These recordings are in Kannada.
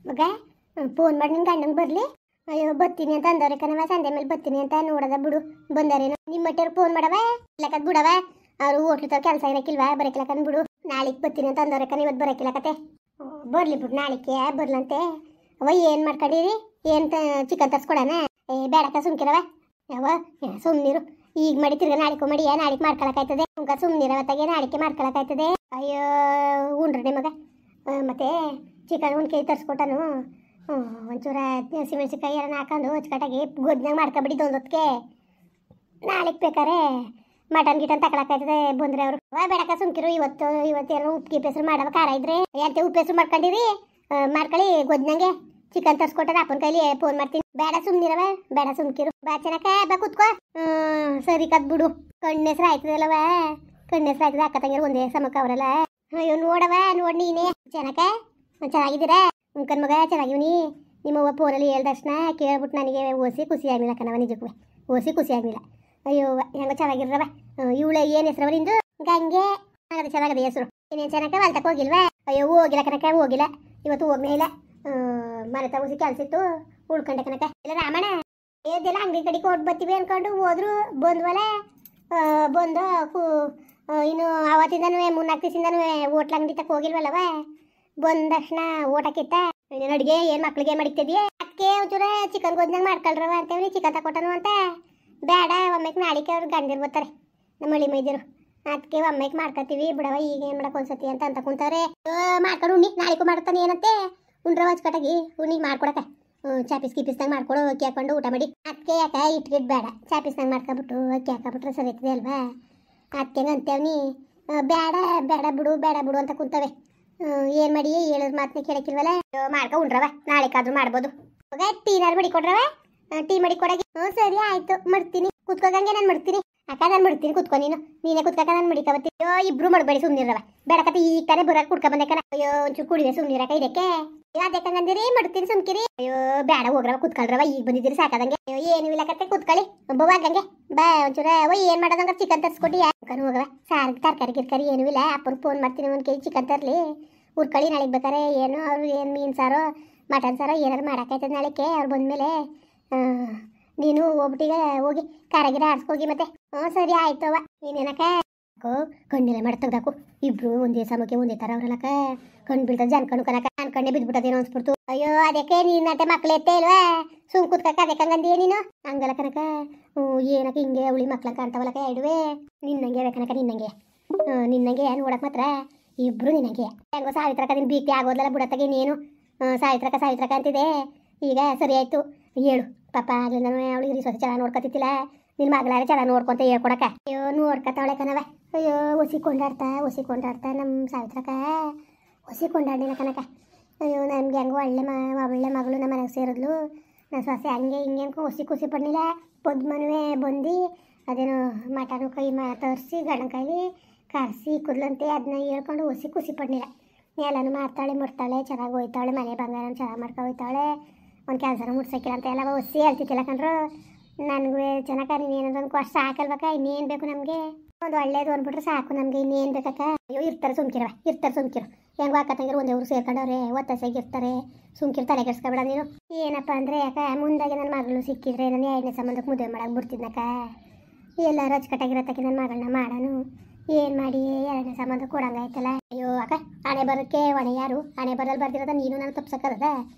ಮಗ ಫೋನ್ ಮಾಡಿ ನಿನ್ ಗಂಡಂಗೆ ಬರಲಿ. ಅಯ್ಯೋ ಬರ್ತೀನಿ ಅಂತ ಅಂದವ್ರೆ ಕಣವ, ಸಂಜೆ ಮೇಲೆ ಬರ್ತೀನಿ ಅಂತ ನೋಡದ ಬಿಡು. ಬಂದಾರೇನು ನಿಮ್ಮ ಮಟ್ಟವ್ರು ಫೋನ್ ಮಾಡವ ಇಲ್ಲಕತ್ ಬಿಡವ. ಅವರು ಹೋಟ್ಲುತ್ತವ್ರು ಕೆಲಸ ಇರಕ್ಕಿಲ್ವಾ ಬರಕಿಲ್ಲಕನ್ ಬಿಡು. ನಾಳೆಗೆ ಬರ್ತೀನಿ ಅಂತ ಅಂದವ್ರೆ ಕಣ, ಇವತ್ತು ಬರಕಿಲ್ಲಕತೆ. ಬರ್ಲಿ ಬಿಡು, ನಾಳೆಗೆ ಬರ್ಲಂತೆ. ಅವ ಏನು ಮಾಡ್ಕೊಂಡಿರಿ, ಏನು ಚಿಕನ್ ತರ್ಸ್ಕೊಡಣ? ಬೇಡಕ್ಕ ಸುಮ್ಕಿರವ. ಯಾವ ಸುಮ್ನಿರು, ಈಗ ಮಾಡಿ ತಿರ್ಗ ನಾಳಿಕೆ ಮಾಡಿ ನಾಳಿಕೆ ಮಾಡ್ಕೊಳಕಾಯ್ತದೆ. ಸುಮ್ಕ ಸುಮ್ನಿರವತ್ತಾಗೆ ನಾಳಿಕೆ ಮಾಡ್ಕೊಳಕಾಯ್ತದೆ. ಅಯ್ಯೋ ಉಂಡ್ರಿ ಮಗ. ಮತ್ತೆ ಚಿಕನ್ 1 kg ತರ್ಸ್ಕೊಟ್ಟನು. ಒಂಚೂರ ಹಸಿಮೆಣ್ಸಿಕಾಯಿ ಎಲ್ಲ ಹಾಕೊಂಡು ಅಚ್ಚುಕಟ್ಟಾಗಿ ಗೊಜ್ಜಾಗ ಮಾಡ್ಕೊಬಿಡಿ ಹೊತ್ತಿಗೆ. ನಾಳೆಗೆ ಬೇಕಾರೆ ಮಟನ್ ಗಿಟನ್ ತಗೊಳಕಾಯ್ತದೆ ಬಂದ್ರೆ ಅವರು. ಬೇಡಕ್ಕ ಸುಮ್ಕಿರು, ಇವತ್ತೇನೋ ಉಪ್ಪಿಗೆ ಹೆಸರು ಮಾಡವ ಖಾರ ಇದ್ರೆ ಅಂತ ಉಪ್ಪು ಹೆಸರು ಮಾಡ್ಕೊಂಡಿರಿ. ಮಾಡ್ಕೊಳ್ಳಿ ಗೊಜ್ಜಂಗೆ ಚಿಕನ್ ತರ್ಸ್ಕೊಟ್ಟದ ಅಪ್ಪನ ಕೈಲಿ ಫೋನ್ ಮಾಡ್ತೀನಿ. ಬೇಡ ಸುಮ್ನಿರವ, ಬೇಡ ಸುಮ್ಕಿರು. ಬಾ ಚೆನ್ನಕ ಬಾ ಕುತ್ಕೋ. ಸರಿ ಕದ್ ಬಿಡು. ಕಣ್ಣು ಹೆಸರು ಆಯ್ತದಲ್ಲವ, ಕಣ್ಣು ಹೆಸರು ಆಯ್ತದ. ಅಕ್ಕ ತಂಗಿರು ಒಂದೇ ಸಮಕ್ಕ ಅವರಲ್ಲ. ಅಯ್ಯೋ ನೋಡವ, ನೋಡ್ ನೀನೇ ಚೆನ್ನಕ ಚೆನ್ನಾಗಿದ್ದೀರಾ? ಉಂಕನ್ ಮಗ ಚೆನ್ನಾಗಿವ್ನಿ. ನಿಮ್ಮವ್ವ ಫೋನಲ್ಲಿ ಹೇಳ್ದ ತಕ್ಷಣ ಕೇಳ್ಬಿಟ್ಟು ನನಗೆ ಓಸಿ ಖುಷಿ ಆಗಲಿಲ್ಲ ಕಣವ, ನಿಜಕ್ಕೂ ಓಸಿ ಖುಷಿ ಆಗಲಿಲ್ಲ. ಅಯ್ಯೋ ಹೆಂಗ ಚೆನ್ನಾಗಿರ್ರವ. ಇವಳು ಏನು ಹೆಸ್ರವ ನಿಂದು? ಗಂಗೆ. ಅದು ಚೆನ್ನಾಗದೆ ಹೆಸರು. ಇನ್ನೇನು ಚೆನ್ನಕ ಹೊಲ್ತಕ್ಕೆ ಹೋಗಿಲ್ವಾ? ಅಯ್ಯೋ ಹೋಗಿಲ್ಲ ಕನಕ, ಹೋಗಿಲ್ಲ ಇವತ್ತು. ಹೋಗ್ನೇ ಇಲ್ಲ, ಮನೆ ತಗೋಸಿ ಕೆಲಸ ಇತ್ತು, ಉಳ್ಕೊಂಡೆ ಕನಕ. ಇಲ್ಲ ರಾಮಣ್ಣ ಏದೆಲ್ಲ ಅಂಗಡಿ ಕಡೆಗೆ ಹೊಟ್ಟು ಬರ್ತೀವಿ ಅನ್ಕೊಂಡು ಹೋದ್ರು. ಬಂದ್ವಲ್ಲ ಬಂದು ಇನ್ನು ಅವತ್ತಿಂದನೂ 3-4 ದಿವಸದಿಂದನೂ ಹೋಟ್ಲ ಅಂಗಡಿ ತಕ್ಕ ಹೋಗಿಲ್ವಲ್ಲವ. ಬಂದ ತಕ್ಷಣ ಊಟಕ್ಕಿತ್ತ ಅಡುಗೆ ಏನು ಮಕ್ಳಿಗೆ ಮಾಡಿಕ್ತಿದ್ಯಾ? ಅದಕ್ಕೆ ಒಂಚೂರ ಚಿಕನ್ ಗೊಜ್ಜಾಗ ಮಾಡ್ಕೊಳ್ರವ ಅಂತೇಳಿ ಚಿಕನ್ ತಕೊಟ್ಟನು ಅಂತ. ಬೇಡ ಒಮ್ಮೆಗೆ ನಾಳಿಕೆ ಅವ್ರು ಗಂಡಿರು ಬರ್ತಾರೆ ನಮ್ಮ ಹಳ್ಳಿ ಮೈದಿರು. ಅದಕ್ಕೆ ಒಮ್ಮೆಗೆ ಮಾಡ್ಕೊತೀವಿ ಬಿಡವ, ಈಗ ಏನು ಮಾಡಕ್ಕೆ ಒಂದ್ಸತಿ ಅಂತ ಕುಂತವ್ರೆ. ಮಾಡ್ಕೊಂಡು ಉಣ್ಣಿ ನಾಳಿಗೂ ಮಾಡ್ತಾನೆ ಏನಂತೆ. ಉಂಡ್ರವ ಅಚ್ಚುಕಟ್ಟಾಗಿ ಉಣ್ಣಿಗೆ ಮಾಡ್ಕೊಡಕ. ಚಾಪೀಸ್ ಗಿಪೀಸ್ನಾಗ ಮಾಡ್ಕೊಡು, ಅಕ್ಕಿ ಹಾಕೊಂಡು ಊಟ ಮಾಡಿ. ಅದಕ್ಕೆ ಯಾಕೆ ಇಟ್ಗಿಟ್ಟು ಬೇಡ, ಚಾಪೀಸ್ನಾಗ ಮಾಡ್ಕೊಬಿಟ್ಟು ಅಕ್ಕಿ ಹಾಕೊಬಿಟ್ರೆ ಸರಿ ಆಗ್ತದೆ ಅಲ್ವಾ? ಅದಕ್ಕೆ ಅಂತೇವ್ನಿ. ಬೇಡ ಬೇಡ ಬಿಡು, ಬೇಡ ಬಿಡು ಅಂತ ಕುಂತವೆ. ಏನು ಮಾಡಿ ಹೇಳಿದ ಮಾತನ್ನ ಕೇಳಕ್ಕಿಲ್ವಲ್ಲ. ಮಾಡ್ಕೊ ಉಂಡ್ರವ, ನಾಳೆಕಾದ್ರೂ ಮಾಡ್ಬೋದು. ಮಗ ಟೀನಾರು ಮಾಡಿ ಕೊಡ್ರವ, ಟೀ ಮಾಡಿ ಕೊಡಗಿ. ಸರಿ ಆಯ್ತು ಮಾಡ್ತೀನಿ, ಕುತ್ಕೋಗಂಗೆ ನಾನು ಮಾಡ್ತೀನಿ. ಅಕ್ಕ ನಾನು ಮಾಡ್ತೀನಿ, ಕುತ್ಕೊ ನೀನೇ ಕುತ್ಕಕ್ಕ, ನಾನು ಮಡಿಕಬತ್ತಿ. ಅಯ್ಯೋ ಇಬ್ರು ಮಾಡಬೇಡಿ ಸುಮ್ನಿರವ. ಬೇಡಕತ್ತೆ ಈಗ ತಾನೇ ಬರೋಕೆ ಕುಡ್ಕೊ ಬಂದಕ್ಕ. ಅಯ್ಯೋ ಒಂಚೂರು ಕುಡಿವೆ ಸುಮ್ನಿರಕ ಇದಕ್ಕೆ. ಯಾಕಂಗಂದಿರಿ ಮಾಡ್ತೀನಿ ಸುಮ್ಕಿರಿ. ಅಯ್ಯೋ ಬೇಡ ಹೋಗ್ರವ, ಕುತ್ಕೊಳ್ರವ, ಈಗ ಬಂದಿದ್ದೀರಿ ಸಾಕಾದಂಗೆ. ಅಯ್ಯೋ ಏನು ಇಲ್ಲ ಕತ್ತೆ, ಕುತ್ಕೊಳ್ಳಿ ಒಬ್ಬವಾಗಂಗೆ. ಬಾ ಒಂಚೂರ ಏನು ಮಾಡೋದಂಗ ಚಿಕನ್ ತರ್ಸ್ಕೊಡಿ. ಯಾಕಂದ್ರೆ ಹೋಗವ ಸಾರಿಗೆ ತರಕಾರಿ ಗಿರ್ಕಾರಿ ಏನೂ ಇಲ್ಲ. ಅಪ್ಪನಿಗೆ ಫೋನ್ ಮಾಡ್ತೀನಿ, 1 kg ಚಿಕನ್ ತರಲಿ. ಉರ್ಕೊಳ್ಳಿ ನಾಳೆಗೆ ಬೇಕಾರೆ. ಏನು ಅವ್ರು ಏನು ಮೀನು ಸಾರೋ ಮಟನ್ ಸಾರೋ ಏನಾರು ಮಾಡೋಕ್ಕಾಯ್ತದೆ ನಾಳೆಗೆ ಅವ್ರು ಬಂದಮೇಲೆ. ನೀನು ಹೋಗ್ಬಿಟ್ಟಿಗೆ ಹೋಗಿ ಕಾರಾಗಿರ ಆಡ್ಸ್ಕೋಗಿ ಮತ್ತೆ. ಸರಿ ಆಯ್ತವ. ನೀನೇನಕ್ಕ ಕಣ್ಣೆಲ್ಲ ಮಾಡಿ ತೆಗ್ದಾಕು. ಇಬ್ರು ಒಂದೇ ಸಮಕ್ಕೆ ಒಂದೇ ಥರ ಅವ್ರಲ್ಲಕ್ಕ. ಕಣ್ಣು ಬೀಳ್ತದೆ ಜನ್ಕಣು ಕನಕ. ಅನ್ಕಂಡೆ ಬಿದ್ಬಿಟ್ಟದೇನೋ ಅನ್ಸ್ಬಿಡ್ತು. ಅಯ್ಯೋ ಅದಕ್ಕೆ ನೀನು ನಟೆ ಮಕ್ಳು ಎತ್ತೇ ಇಲ್ವಾ? ಸುಮ್ ಕುತ್ಕಕ್ಕ ಅದಕ್ಕಂಗಂದಿಯೇ ನೀನು? ಹಂಗಲ್ಲ ಕನಕ. ಏನಕ್ಕ ಹಿಂಗೆ ಅವಳಿ ಮಕ್ಳಂಗೆ ಕಾಣ್ತಾವಲ್ಲಕ್ಕ ಎರಡುವೆ. ನಿನ್ನಂಗೆ ಕನಕ, ನಿನ್ನಂಗೆ ನೋಡಕ್ ಮಾತ್ರ ಇಬ್ರು ನಿನ್ನಂಗೆ. ಹೆಂಗೋ ಸಾವಿತ್ರಕ್ಕ ನಿನ್ ಭೀತಿ ಆಗೋದಲ್ಲ ಬಿಡತ್ತಾಗೆ ನೀನು. ಸಾವಿತ್ರಕ್ಕ ಅಂತಿದೆ. ಈಗ ಸರಿ ಆಯ್ತು ಹೇಳು ಪಾಪ. ಆಗಲಿಂದ ಅವಳಿಗೆ ರೀ ಚೆನ್ನಾಗಿ ನೋಡ್ಕೊತಿತ್ತಿಲ್ಲ. ನಿನ್ನ ಮಗಳಾರೆ ಚೆನ್ನಾಗಿ ನೋಡ್ಕೊಂತ ಹೇಳ್ಕೊಡಕ್ಕ. ಅಯ್ಯೋ ನೋಡ್ಕೊತಾವಳೆ ಕಣವ. ಅಯ್ಯೋ ಹೊಸಿ ಕೊಂಡಾಡ್ತಾ ನಮ್ಮ ಸಾವಿತ್ರಕ್ಕ ಹೊಸಿ ಕೊಂಡಾಡಿಲ್ಲ ಕನಕ. ಅಯ್ಯೋ ನಮ್ಗೆ ಹೆಂಗೋ ಒಳ್ಳೆ ಮಗಳು ನಮ್ಮ ಮನೆಗೆ ಸೇರಿದ್ಲು. ನನ್ನ ಸೊಸೆ ಹಂಗೆ ಹಿಂಗೆ ಅನ್ಕೊ ಖುಷಿ ಪಡ್ಲಿಲ್ಲ. ಪದ್ಮನುವೆ ಬಂದು ಅದೇನೋ ಮಟನು ಕೈ ತರಿಸಿ ಗಂಡನ ಕೈಲಿ ಕರೆಸಿ ಕುದ್ಲಂತೆ. ಅದನ್ನ ಹೇಳ್ಕೊಂಡು ಖುಷಿ ಪಡ್ಲಿಲ್ಲ. ಎಲ್ಲನೂ ಮಾಡ್ತಾಳೆ ಚೆನ್ನಾಗಿ ಹೋಯ್ತಾಳೆ. ಮನೆ ಬಂಗಾರ ಚೆನ್ನಾಗಿ ಮಾಡ್ಕೊ ಹೋಯ್ತಾಳೆ. ಒಂದು ಕೆಲಸನ ಮುಟ್ಸಕ್ಕಿಲ್ಲ ಅಂತ ಎಲ್ಲ ಹೊಸಿ ಹೇಳ್ತಿತ್ತಿಲ್ಲ ಕಣ್ರು. ನನಗೂ ಚೆನ್ನಾಗ ನೀನು ಏನಂದ್ರೆ ಅನ್ಕೋ ಅಷ್ಟು ಸಾಕಲ್ವಕ್ಕ. ಇನ್ನೇನು ಬೇಕು ನಮಗೆ? ಒಂದು ಒಳ್ಳೇದು ಅಂದ್ಬಿಟ್ರೆ ಸಾಕು ನಮಗೆ, ಇನ್ನೇನು ಬೇಕಕ್ಕ? ಅಯ್ಯೋ ಇರ್ತಾರೆ ಸುಮ್ಕಿರು. ಹೆಂಗೋ ಅಕ್ಕ ತಂಗಿರು ಒಂದೇ ಊರು ಸೇರ್ಕೊಂಡವ್ರೆ, ಒತ್ತಾಸೆಗೆ ಇರ್ತಾರೆ. ಸುಮ್ಕಿರು, ತಲೆ ಕೆಡ್ಸ್ಕೊಬೇಡ ನೀನು. ಏನಪ್ಪ ಅಂದರೆ ಯಾಕ ಮುಂದಾಗೆ ನನ್ನ ಮಗಳು ಸಿಕ್ಕಿದ್ರೆ ನಾನು 2ನೇ ಸಂಬಂಧಕ್ಕೆ ಮದುವೆ ಮಾಡಕ್ಕೆ ಬಿಡ್ತಿದ್ನಕ್ಕ. ಎಲ್ಲರೂ ಅಚ್ಚುಕಟ್ಟಾಗಿರತ್ತಕ್ಕೆ ನನ್ನ ಮಗಳನ್ನ ಮಾಡೋನು. ಏನು ಮಾಡಿ 2ನೇ ಸಂಬಂಧ ಕೊಡಂಗಾಯ್ತಲ್ಲ. ಅಯ್ಯೋ ಅಕ್ಕ, ಹಣೆ ಬರೋಕ್ಕೆ ಹೊಣೆ ಯಾರು? ಹಣೆ ಬರಲ್ಲಿ ಬರ್ದಿರೋದ ನೀನು ನಾನು ತಪ್ಸಕ್ಕದ?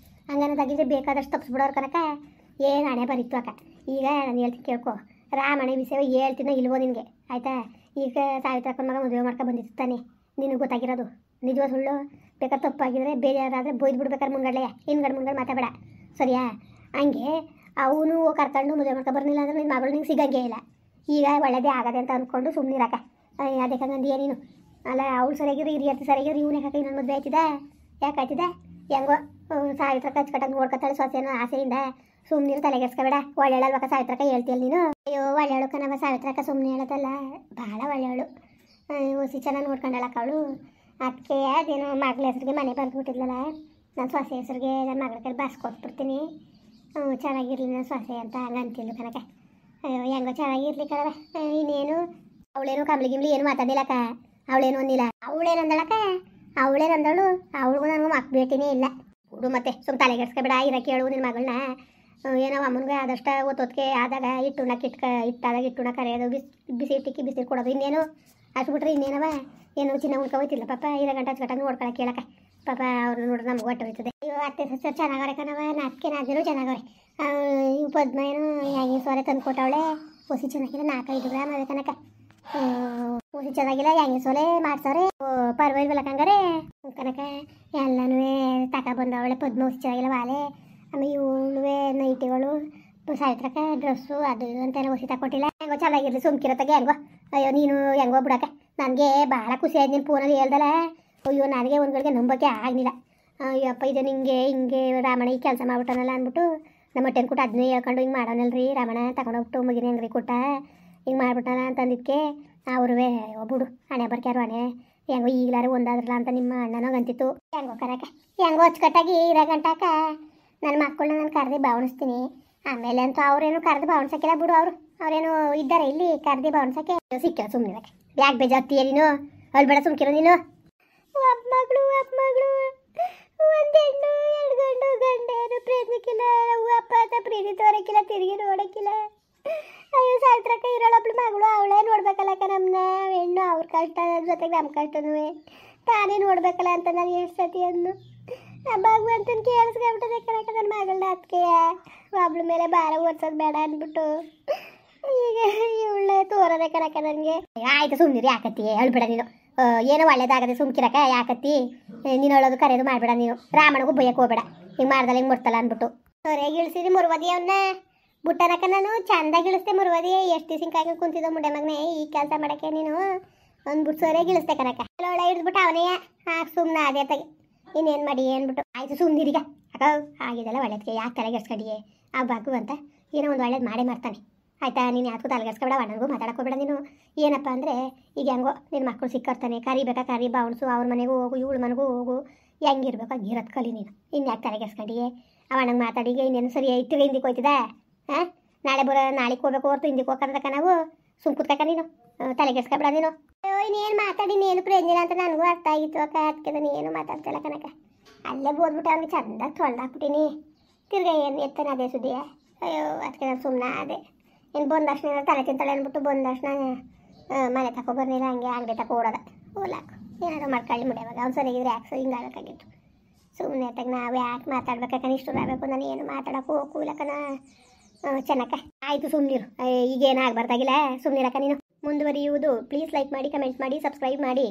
ಹಂಗನ್ನೋದಾಗಿದ್ರೆ ಬೇಕಾದಷ್ಟು ತಪ್ಪಿಸ್ಬಿಡೋರು ಕನಕ. ಏನು ಹಣೆ ಬರೀತು ಅಕ್ಕ. ಈಗ ನಾನು ಹೇಳ್ತೀನಿ ಕೇಳ್ಕೊ. ರಾಮಣೆ ವಿಷಯ ಹೇಳ್ತೀನೋ ಇಲ್ವೋ ನಿನಗೆ ಆಯಿತಾ? ಈಗ ಸಾವಿತ್ರಕ್ಕನ ಮಗ ಮದುವೆ ಮಾಡ್ಕೊಂಡು ಬಂದಿತ್ತು ತಾನೆ, ನಿನಗೆ ಗೊತ್ತಾಗಿರೋದು. ನಿಜವ ಸುಳ್ಳು? ಬೇಕಾದ್ರೆ ತಪ್ಪಾಗಿದ್ರೆ ಬೇರೆ ಯಾರಾದರೆ ಬೈದು ಬಿಡ್ಬೇಕಾದ್ರೆ ಮುಂದ್ಗಡೆ ಮಾತಾಡಬೇಡ, ಸರಿಯಾ? ಹಂಗೆ ಅವನು ಕರ್ಕೊಂಡು ಮದುವೆ ಮಾಡ್ಕೊಂಡು ಬರಲಿಲ್ಲ ಅಂದ್ರೆ ನಿನ್ನ ಮಗಳು ನಿಂಗೆ ಸಿಗಂಗೆ ಇಲ್ಲ. ಈಗ ಒಳ್ಳೆದೇ ಆಗದೆ ಅಂತ ಅಂದ್ಕೊಂಡು ಸುಮ್ಮನಿರಕ್ಕ. ಅದಕ್ಕೆ ಹಂಗಂದಿಯೇ ನೀನು? ಅಲ್ಲ ಅವಳು ಸರಿಯಾಗಿರು, ಹಿರಿಯರ್ತಿ ಸರಿಯಾಗಿರು. ಇವನೇ ಯಾಕೆ ಇನ್ನೊಂದು ಮದುವೆ ಆಯ್ತಿದ? ಯಾಕೆ ಆಯ್ತಿದೆ? ಹೆಂಗೋ ಸಾವಿತ್ರಕ್ಕ ಅಚ್ಚುಕಟ್ಟಾಗಿ ನೋಡ್ಕೊತಾಳೆ ಸೊಸೆನೋ ಆಸೆಯಿಂದ. ಸುಮ್ಮನೆ ತಲೆಗೆಡ್ಸ್ಕೊಬೇಡ. ಒಳ್ಳೆಯಲ್ವಕ್ಕ ಸಾವಿತ್ರಕ್ಕ ಹೇಳ್ತೀಯಲ್ಲ ನೀನು? ಅಯ್ಯೋ ಒಳ್ಳೆಯವಳು ಕಣವ ಸಾವಿತ್ರಕ್ಕ, ಸುಮ್ಮನೆ ಹೇಳೋದಲ್ಲ, ಭಾಳ ಒಳ್ಳೆಯವಳು. ಹೊಸಿ ಚೆನ್ನಾಗಿ ನೋಡ್ಕೊಂಡಳಕ್ಕ ಅವಳು. ಅದಕ್ಕೆ ಅದೇನೋ ಮಗಳ ಹೆಸ್ರಿಗೆ ಮನೆ ಬರ್ದುಬಿಟ್ಟಿದ್ಲಲ್ಲ, ನಾನು ಸೊಸೆ ಹೆಸ್ರಿಗೆ ನನ್ನ ಮಗಳ ಕೈಲಿ ಬಸ್ ಕೊಟ್ಬಿಡ್ತೀನಿ, ಚೆನ್ನಾಗಿರ್ಲಿ ನನ್ನ ಸೊಸೆ ಅಂತ ಹಂಗಂತಿಲ್ಲ ಕನಕ. ಅಯ್ಯೋ ಹೆಂಗೋ ಚೆನ್ನಾಗಿರ್ಲಿ ಕಣವ. ಇನ್ನೇನು ಅವಳೇನು ಕಂಬ್ಲಿ ಏನು ಮಾತಾಡಿಲ್ಲಕ್ಕ. ಅವಳೇನು ಅಂದಿಲ್ಲ. ಅವಳೇನಂದಳಕ್ಕ? ಅವಳೇನಂದಳು? ಅವಳಿಗೂ ನನಗೂ ಮಕ್ ಭೇಟಿನೇ ಇಲ್ಲ. ಹುಡು ಮತ್ತೆ ಸುಮ್ ತಲೆಗೆಡ್ಸ್ಕೊಬೇಡ ಇರ ಕೇಳು ನಿನ್ನ ಮಗಳನ್ನ ಏನೋ ಅಮ್ಮನಿಗೆ ಆದಷ್ಟು ಒತ್ತೊತ್ತಿಗೆ ಆದಾಗ ಇಟ್ಟಾದಾಗ ಇಟ್ಟುಣ ಕರೆಯೋದು ಬಿಸಿ ಇಟ್ಟಿಕ್ಕಿ ಬಿಸಿ ಕೊಡೋದು ಇನ್ನೇನು ಅಷ್ಟು ಬಿಟ್ರೆ ಇನ್ನೇನವ ಏನೋ ಚಿನ್ನ ಉಳ್ಕೊಯ್ತಿಲ್ಲ ಪಾಪ ಇರೋ ಗಂಟೆ ಹಚ್ಕಟ್ಟಾಗ ನೋಡ್ಕೊಳಕ್ಕೆ ಕೇಳಕ್ಕೆ ಪಾಪ ಅವ್ರನ್ನ ನೋಡಿದ್ರೆ ನಮ್ಗೆ ಹೊಟ್ಟೆ ಹೋಯ್ತದೆ ಅಯ್ಯೋ ಅತ್ತೆ ಸರ್ ಚೆನ್ನಾಗವ್ರೆ ಕಣವ ನಾಲ್ಕೆ ನಾದಿರು ಚೆನ್ನಾಗವ್ರೆ ಇವು ಪದ್ಮ ಏನು ಹೆಂಗೆ ಸೋರೆ ತಂದು ಕೊಟ್ಟವಳೆ ಹೊಸಿ ಚೆನ್ನಾಗಿಲ್ಲ 4-5 ಗ್ರಾಮ್ ಅದೇ ಕನಕ ಹೊಸಿ ಚೆನ್ನಾಗಿಲ್ಲ ಹೆಂಗೆ ಸೋಲೆ ಮಾಡ್ಸವ್ರೆ ಪರವಾಗಿಲ್ಲ ಕಂಗಾರೆ ಕನಕ ಎಲ್ಲನೂ ಬಂದವಳೆ ಪದ್ಮ ಹೊಸಿ ಚೆನ್ನಾಗಿಲ್ಲ ವಾಲೆ ಆಮೇಲೆ ಇವಳುವೆ ನೈಟಿಗಳು ಸಾಯ್ತ್ರಕ ಡ್ರೆಸ್ಸು ಅದು ಇದು ಅಂತೆಲ್ಲ ಹೊಸಿ ತಗೊಟ್ಟಿಲ್ಲ ಹೆಂಗೋ ಚೆನ್ನಾಗಿರ್ಲಿ ಸುಮ್ಕಿರತ್ತಾಗೆ ಹೆಂಗೋ ಅಯ್ಯೋ ನೀನು ಹೆಂಗೋ ಬಿಡಕ್ಕೆ ನನಗೆ ಭಾಳ ಖುಷಿ ಆಯ್ತು ನೀನು ಫೋನಲ್ಲಿ ಹೇಳ್ದಲ್ಲ ಅಯ್ಯೋ ನನಗೆ ಒಂದ್ಗಳಿಗೆ ನಂಬಕ್ಕೆ ಆಗಲಿಲ್ಲ ಅಯ್ಯಪ್ಪ ಇದು ಹಿಂಗೆ ರಾಮಣ್ಣ ಈ ಕೆಲಸ ಮಾಡ್ಬಿಟ್ಟನಲ್ಲ ಅಂದ್ಬಿಟ್ಟು ನಮ್ಮ ಹೊಟ್ಟೆನ ಕೊಟ್ಟು ಅದನ್ನೇ ಹೇಳ್ಕೊಂಡು ಹಿಂಗೆ ಮಾಡೋನಲ್ರಿ ರಾಮಣ್ಣ ತಗೊಂಡೋಗ್ಬಿಟ್ಟು ಮಗಿನ ಹೆಂಗ್ರಿ ಕೊಟ್ಟ ಹಿಂಗೆ ಮಾಡ್ಬಿಟ್ಟಲ್ಲ ಅಂತಂದಿದ್ದಕ್ಕೆ ಅವ್ರುವೆ ಬಿಡು ಹಣೆ ಬರ್ಕ್ಯಾರು ಹಣೆ ಹೆಂಗೋ ಈಗಲಾರು ಒಂದಾದ್ರಲ್ಲ ಅಂತ ನಿಮ್ಮ ಅಣ್ಣನೋಗ ಅಂತಿತ್ತು ಹೆಂಗೋ ಕರಕ ಹೆಂಗೋ ಅಚ್ಚುಕಟ್ಟಾಗಿ ಇರೋ ಗಂಟಾಕ ನನ್ನ ಮಕ್ಕಳನ್ನ ನಾನು ಕರೆದು ಭಾವಣಿಸ್ತೀನಿ ಆಮೇಲೆ ಅಂತೂ ಅವ್ರೇನು ಕರೆದು ಭಾವಣಿಸಕ್ಕಿಲ್ಲ ಬಿಡು ಅವ್ರೇನು ಇದ್ದಾರೆ ಇಲ್ಲಿ ಕರೆದು ಭಾವಣಿಸಕ್ಕೆ ಸಿಕ್ಕ ಸುಮ್ಮನೆ ಯಾಕೆ ಬೇಜಾಗ್ತೀಯ ನೀನು ಅಲ್ಲಿ ಬೇಡ ಸುಮ್ಕಿರೋ ನೀನು ಮಗಳು ಒಂದು ಹೆಣ್ಣು 2 ಗಂಡು ಗಂಡೇನು ಪ್ರೇಮಿಕಿಲ್ಲ ಅಪ್ಪ ಅಂತ ಪ್ರೀತಿ ತೋರಕ್ಕಿಲ್ಲ ತಿರುಗಿ ನೋಡಕ್ಕಿಲ್ಲ ಅಯ್ಯೋ ಸಾಯ್ತ್ರಕ್ಕ ಇರೋಳೊಬ್ಳು ಮಗಳು ಅವಳೇ ನೋಡ್ಬೇಕಲ್ಲಕ್ಕ ನಮ್ಮನ್ನ ಹೆಣ್ಣು ಅವ್ರ ಕಷ್ಟ ಜೊತೆಗೆ ನಮ್ಮ ಕಷ್ಟನೂ ತಾನೇ ನೋಡ್ಬೇಕಲ್ಲ ಅಂತ ನಾನು ಎಷ್ಟು ಸತಿ ಅಂದು ಭಗವಂತನ ಕೇಳಿಸ್ಕೊಂಬಿಟ್ಟದೆ ಕಣಕ್ಕ ನನ್ನ ಮಗಳನ್ನ ಅದಕ್ಕೆ ಒಬ್ಳ ಮೇಲೆ ಭಾರ ಓಡಿಸೋದು ಬೇಡ ಅಂದ್ಬಿಟ್ಟು ಈಗ ಇವಳೆ ತೋರದೆ ಕಣಕ್ಕ ನನಗೆ ಆಯ್ತು ಸುಮ್ಮನಿರಿ ಯಾಕತ್ತಿ ಹೇಳ್ಬೇಡ ನೀನು ಏನೋ ಒಳ್ಳೇದಾಗದೆ ಸುಮ್ಕಿರಕ ಯಾಕತ್ತಿ ನೀನು ಹೇಳೋದು ಕರೆಯೋದು ಮಾಡಬೇಡ ನೀನು ರಾಮನಿಗೂ ಬೈಯಕ್ಕೆ ಹೋಗ್ಬೇಡ ಹಿಂಗೆ ಮಾಡ್ದಲ್ಲ ಹಿಂಗೆ ಮುಡ್ತಲ್ಲ ಅಂದ್ಬಿಟ್ಟು ಸರಿಯಾಗಿ ಇಳಿಸಿದಿ ಮುರುವದಿ ಅವನ್ನ ಬುಟ್ಟನಕ ನಾನು ಚಂದಾಗಿ ಇಳಿಸ್ದೆ ಮುರುವದಿ ಎಷ್ಟು ದಿವಸಕ್ಕಾಗಿ ಕುಂತಿದ್ದೋ ಮುಂಡೆ ಮಗನೇ ಈ ಕೆಲಸ ಮಾಡೋಕ್ಕೆ ನೀನು ಅಂದ್ಬಿಟ್ಟು ಸರಿಯಾಗಿ ಇಳಿಸ್ದೆ ಕನಕ ಒಳ್ಳೆ ಹಿಡಿದ್ಬಿಟ್ಟು ಅವನೇ ಸುಮ್ಮನೆ ಅದೇ ತಗಿ ಇನ್ನೇನು ಮಾಡಿ ಅಂದ್ಬಿಟ್ಟು ಆಯಿತು ಸುಮ್ಮನಿರೀಗ ಅಕ್ಕ ಆಗಿದೆಲ್ಲ ಒಳ್ಳೇದಕ್ಕೆ ಯಾಕೆ ತಲೆಗೆಡ್ಸ್ಕೊಂಡಿಯೇ ಆ ಬಾಗು ಅಂತ ಏನೋ ಒಂದು ಒಳ್ಳೇದು ಮಾಡೇ ಮಾಡ್ತಾನೆ ಆಯ್ತಾ ನೀನು ಯಾಕೂ ತಲೆಗೆಡ್ಸ್ಕೊಬೇಡ ನನಗೂ ಮಾತಾಡೋಕೋಬೇಡ ನೀನು ಏನಪ್ಪ ಅಂದರೆ ಈಗ ಹೆಂಗೋ ನಿನ್ನ ಮಕ್ಕಳು ಸಿಕ್ಕರ್ತಾನೆ ಕರಿಬೇಕಾ ಕರಿ ಬಾವಣಿಸು ಅವ್ರ ಮನೆಗೂ ಹೋಗು ಇವಳ ಮನೆಗೂ ಹೋಗು ಹೆಂಗಿರ್ಬೇಕು ಹಂಗಿರೋದು ಕಲಿ ನೀನು ಇನ್ನು ಯಾಕೆ ತಲೆಗೆಡ್ಸ್ಕೊಂಡಿಯೇ ಅವನಂಗೆ ಮಾತಾಡಿಗೆ ಇನ್ನೇನು ಸರಿ ಇಟ್ಟು ಹಿಂದಿಗೆ ಹೋಯ್ತದೆ ಹಾಂ ನಾಳೆಗೆ ಹೋಗ್ಬೇಕು ಹೊರ್ತು ಹಿಂದಿಗೆ ಹೋಗೋದಕ್ಕ ನಾವು ಸುಮ್ ಕುತ್ಕಕ್ಕ ನೀನು ತಲೆಗೆಡ್ಸ್ಕೊಬೇಡ ನೀನು ಇನ್ನೇನು ಮಾತಾಡಿ ನೀನು ಪ್ರಯೋಜನ ಅಂತ ನನಗೂ ಅರ್ಥ ಆಗಿತ್ತು ಅಕ್ಕ ಅದಕ್ಕೆ ನೀನು ಮಾತಾಡ್ತಿಲ್ಲ ಕನಕ ಅಲ್ಲೇ ಬೋದ್ಬಿಟ್ಟು ಅವ್ನಿಗೆ ಚಂದಾಗಿ ತೊಳ್ದಾಕ್ಬಿಟ್ಟಿನಿ ತಿರ್ಗಾ ಏನು ಎತ್ತಾನೆ ಅದೇ ಸುದ್ದಿಯ ಅಯ್ಯೋ ಅದಕ್ಕೆ ನಾನು ಸುಮ್ಮನೆ ಅದೇ ಇನ್ನು ಬಂದಷ್ಟು ತಲೆ ತಿಂತಾಳೆ ಅಂದ್ಬಿಟ್ಟು ಬಂದಷ್ಟು ಮನೆ ತಗೋ ಬರ್ಲಿಲ್ಲ ಹಂಗೆ ಅಂಗಡಿ ತಗೋ ಓಡೋದ ಓಲಾಕು ಏನಾದ್ರು ಮಾಡ್ಕೊಳ್ಳಿ ಮುಡಿಯವಾಗ ಅವ್ನು ಸರಿಯಾಗಿದ್ರೆ ಯಾಕೆ ಹಿಂಗೆ ಆಗಬೇಕಾಗಿತ್ತು ಸುಮ್ಮನೆ ಆತಾಗ ನಾವು ಯಾಕೆ ಮಾತಾಡ್ಬೇಕಕ್ಕ ಇಷ್ಟು ಆಗಬೇಕು ನಾನು ಏನು ಮಾತಾಡೋಕೆ ಹೋಗೂಲಕ್ಕನ ಚೆನ್ನಕ್ಕ ಆಯಿತು ಸುಮ್ಮನಿರು ಈಗೇನು ಆಗಬಾರ್ದಾಗಿಲ್ಲ ಸುಮ್ಮನಿರಕ್ಕ ನೀನು ಮುಂದುವರಿಯುವುದು ಪ್ಲೀಸ್ ಲೈಕ್ ಮಾಡಿ ಕಮೆಂಟ್ ಮಾಡಿ ಸಬ್ಸ್ಕ್ರೈಬ್ ಮಾಡಿ